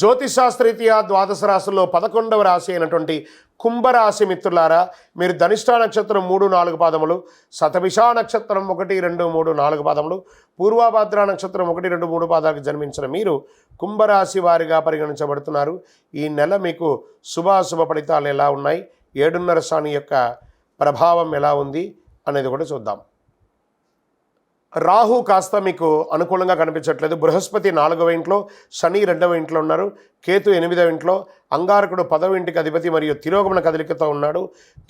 జ్యోతిషాస్త్రరీత్యా ద్వాదశ రాశుల్లో 11వ రాశి అయినటువంటి కుంభరాశి మిత్రులారా, మీరు ధనిష్ఠా నక్షత్రం 3, 4 పాదములు, శతభిషా నక్షత్రం 1, 2, 3, 4 పాదములు, పూర్వభద్ర నక్షత్రం 1, 2, 3 పాదాలకు జన్మించిన మీరు కుంభరాశి వారిగా పరిగణించబడుతున్నారు. ఈ నెల మీకు శుభాశుభ ఫలితాలు ఎలా ఉన్నాయి, 7.5 శని యొక్క ప్రభావం ఎలా ఉంది అనేది కూడా చూద్దాం. రాహు కాస్త మీకు అనుకూలంగా కనిపించట్లేదు. బృహస్పతి 4వ ఇంట్లో, శని 2వ ఇంట్లో ఉన్నారు, కేతు 8వ ఇంట్లో, అంగారకుడు 10వ ఇంటికి అధిపతి మరియు తిరోగమన కదలికతో ఉన్నాడు.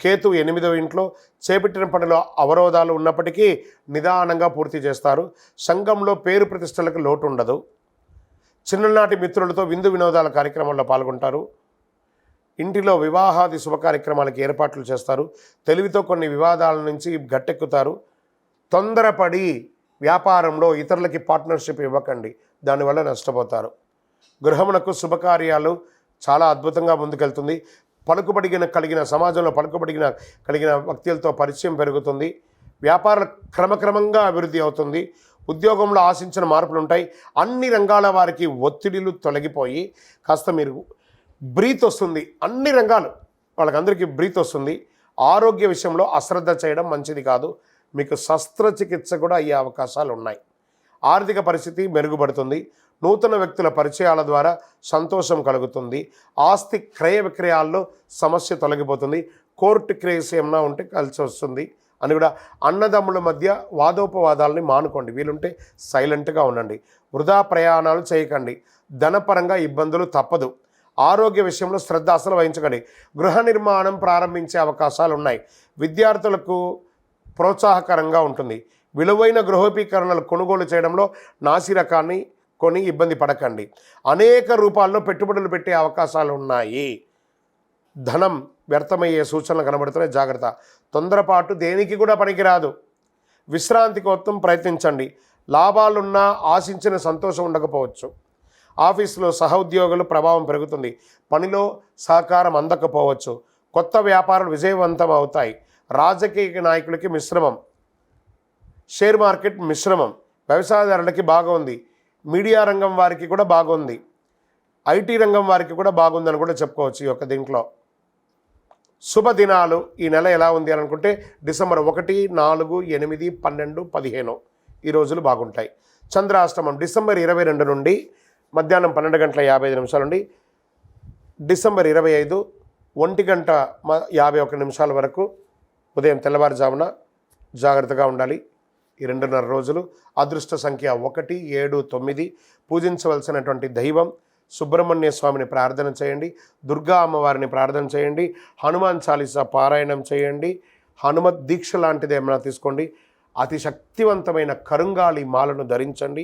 కేతు 8వ ఇంట్లో. చేపట్టిన పనిలో అవరోధాలు ఉన్నప్పటికీ నిదానంగా పూర్తి చేస్తారు. సంఘంలో పేరు ప్రతిష్టలకు లోటు ఉండదు. చిన్ననాటి మిత్రులతో విందు వినోదాల కార్యక్రమాల్లో పాల్గొంటారు. ఇంటిలో వివాహాది శుభ కార్యక్రమాలకు ఏర్పాట్లు చేస్తారు. తెలివితో కొన్ని వివాదాల నుంచి గట్టెక్కుతారు. తొందరపడి వ్యాపారంలో ఇతరులకి పార్ట్నర్షిప్ ఇవ్వకండి, దానివల్ల నష్టపోతారు. గృహమునకు శుభకార్యాలు చాలా అద్భుతంగా ముందుకెళ్తుంది. కలిగిన సమాజంలో కలిగిన వ్యక్తులతో పరిచయం పెరుగుతుంది. వ్యాపారాలు క్రమక్రమంగా అభివృద్ధి అవుతుంది. ఉద్యోగంలో ఆశించిన మార్పులు ఉంటాయి. అన్ని రంగాల వారికి ఒత్తిడిలు తొలగిపోయి కాస్త మీరు బ్రీత్ వస్తుంది. అన్ని రంగాలు వాళ్ళకందరికీ బ్రీత్ వస్తుంది. ఆరోగ్య విషయంలో అశ్రద్ధ చేయడం మంచిది కాదు. మీకు శస్త్రచికిత్స కూడా అయ్యే అవకాశాలు ఉన్నాయి. ఆర్థిక పరిస్థితి మెరుగుపడుతుంది. నూతన వ్యక్తుల పరిచయాల ద్వారా సంతోషం కలుగుతుంది. ఆస్తి క్రయ విక్రయాల్లో సమస్య తొలగిపోతుంది. కోర్టు కేసు ఏమన్నా ఉంటే కలిసి వస్తుంది అని కూడా. అన్నదమ్ముల మధ్య వాదోపవాదాలని మానుకోండి. వీలుంటే సైలెంట్గా ఉండండి. వృధా ప్రయాణాలు చేయకండి. ధనపరంగా ఇబ్బందులు తప్పదు. ఆరోగ్య విషయంలో శ్రద్ధ అసలు వహించకండి. గృహ నిర్మాణం ప్రారంభించే అవకాశాలు ఉన్నాయి. విద్యార్థులకు ప్రోత్సాహకరంగా ఉంటుంది. విలువైన గృహోపకరణలు కొనుగోలు చేయడంలో నాసి రకాన్ని కొని ఇబ్బంది పడకండి. అనేక రూపాల్లో పెట్టుబడులు పెట్టే అవకాశాలు ఉన్నాయి. ధనం వ్యర్థమయ్యే సూచనలు కనబడుతున్నాయి. జాగ్రత్త. తొందరపాటు దేనికి కూడా పనికిరాదు. విశ్రాంతి కోసం ప్రయత్నించండి. లాభాలున్నా ఆశించిన సంతోషం ఉండకపోవచ్చు. ఆఫీసులో సహోద్యోగుల ప్రభావం పెరుగుతుంది. పనిలో సహకారం అందకపోవచ్చు. కొత్త వ్యాపారాలు విజయవంతం అవుతాయి. రాజకీయ నాయకులకి మిశ్రమం. షేర్ మార్కెట్ మిశ్రమం. వ్యవసాయదారులకి బాగుంది. మీడియా రంగం వారికి కూడా బాగుంది. ఐటీ రంగం వారికి కూడా బాగుందని కూడా చెప్పుకోవచ్చు. ఈ యొక్క దీంట్లో శుభదినాలు ఈ నెల ఎలా ఉంది అని అనుకుంటే డిసెంబర్ 1, 4, 8, 12, 15 ఈ రోజులు బాగుంటాయి. చంద్రాష్టమం డిసెంబర్ 22 నుండి మధ్యాహ్నం 12:55 నుండి డిసెంబర్ 25 1:51 వరకు ఉదయం తెల్లవారుజామున జాగ్రత్తగా ఉండాలి. ఈ 2.5 రోజులు. అదృష్ట సంఖ్య 1, 7, 9. పూజించవలసినటువంటి దైవం సుబ్రహ్మణ్య స్వామిని ప్రార్థన చేయండి. దుర్గా అమ్మవారిని ప్రార్థన చేయండి. హనుమాన్ చాలీసా పారాయణం చేయండి. హనుమత్ దీక్ష లాంటిది ఏమైనా తీసుకోండి. అతి శక్తివంతమైన కరుంగాళి మాలను ధరించండి.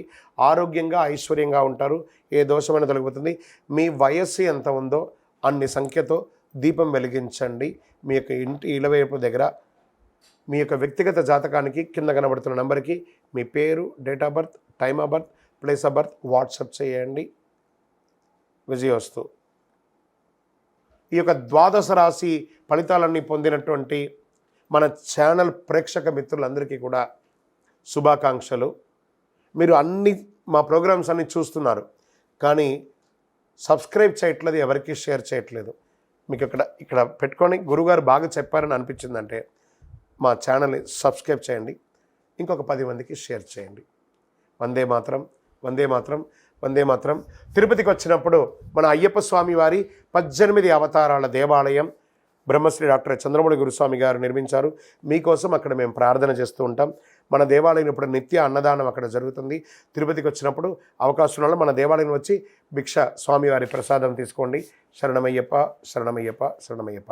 ఆరోగ్యంగా ఐశ్వర్యంగా ఉంటారు. ఏ దోషమైన తొలగిపోతుంది. మీ వయస్సు ఎంత ఉందో అన్ని సంఖ్యతో దీపం వెలిగించండి. మీ యొక్క ఇంటి ఇలవైపు దగ్గర మీ యొక్క వ్యక్తిగత జాతకానికి కింద కనబడుతున్న నెంబర్కి మీ పేరు, date of birth, time of birth, place of birth WhatsApp చేయండి. విజయోస్తు. ఈ యొక్క ద్వాదశ రాశి ఫలితాలన్నీ పొందినటువంటి మన ఛానల్ ప్రేక్షక మిత్రులందరికీ కూడా శుభాకాంక్షలు. మీరు మా ప్రోగ్రామ్స్ అన్నీ చూస్తున్నారు, కానీ సబ్స్క్రైబ్ చేయట్లేదు, ఎవరికి షేర్ చేయట్లేదు. మీకు ఇక్కడ పెట్టుకొని గురువుగారు బాగా చెప్పారని అనిపించిందంటే మా ఛానల్ని సబ్స్క్రైబ్ చేయండి. ఇంకొక 10 మందికి షేర్ చేయండి. వందే మాత్రం, వందే మాత్రం, వందే మాత్రం. తిరుపతికి వచ్చినప్పుడు మన అయ్యప్ప స్వామి వారి 18 అవతారాల దేవాలయం బ్రహ్మశ్రీ డాక్టర్ చంద్రమౌళి గురుస్వామి గారు నిర్మించారు. మీకోసం అక్కడ మేము ప్రార్థన చేస్తూ ఉంటాం. మన దేవాలయం ఇప్పుడు నిత్య అన్నదానం అక్కడ జరుగుతుంది. తిరుపతికి వచ్చినప్పుడు అవకాశం వల్ల మన దేవాలయం వచ్చి భిక్ష స్వామివారి ప్రసాదం తీసుకోండి. శరణమయ్యప్ప, శరణమయ్యప్ప, శరణమయ్యప్ప.